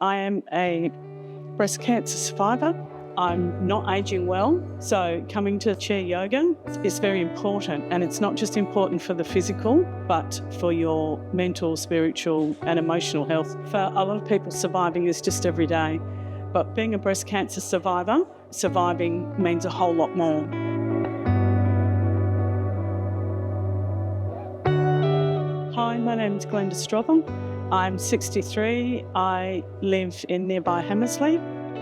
I am a breast cancer survivor. I'm not aging well, so coming to 𝐄𝐦𝐚𝐢𝐥 yoga is very important, and it's not just important for the physical, but for your mental, spiritual and emotional health. For a lot of people, surviving is just every day, but being a breast cancer survivor, surviving means a whole lot more. Hi, my name is Glenda. I'm 63. I live in nearby Hammersley.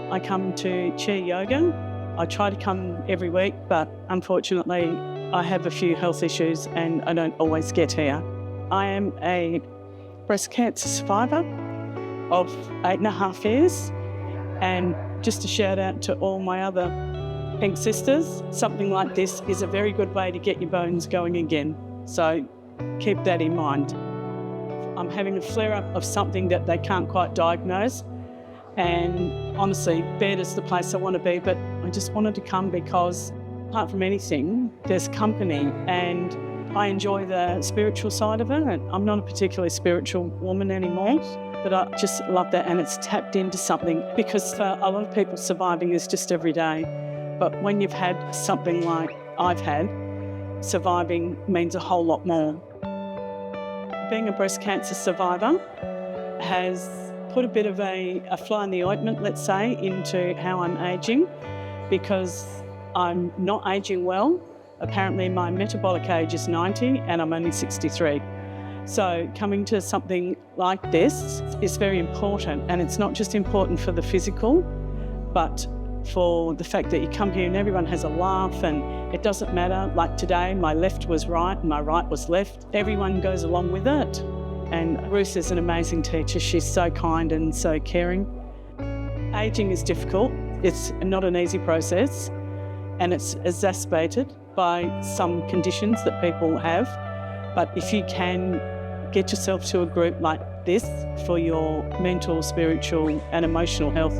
I come to 𝐄𝐦𝐚𝐢𝐥. I try to come every week, but unfortunately I have a few health issues and I don't always get here. I am a breast cancer survivor of 8.5 years, and just a shout out to all my other pink sisters. Something like this is a very good way to get your bones going again, so keep that in mind. I'm having a flare-up of something that they can't quite diagnose, and honestly, bed is the place I want to be, but I just wanted to come because, apart from anything, there's company, and I enjoy the spiritual side of it. And I'm not a particularly spiritual woman anymore, but I just love that, and it's tapped into something, because for a lot of people, surviving is just every day. But when you've had something like I've had, surviving means a whole lot more. Being a breast cancer survivor has put a bit of a fly in the ointment, let's say, into how I'm ageing, because I'm not aging well. Apparently my metabolic age is 90 and I'm only 63. So coming to something like this is very important, and it's not just important for the physical, but for the fact that you come here and everyone has a laugh, and it doesn't matter. Like today, my left was right and my right was left. Everyone goes along with it. And Ruth is an amazing teacher. She's so kind and so caring. Aging is difficult. It's not an easy process, and it's exacerbated by some conditions that people have. But if you can get yourself to a group like this for your mental, spiritual and emotional health,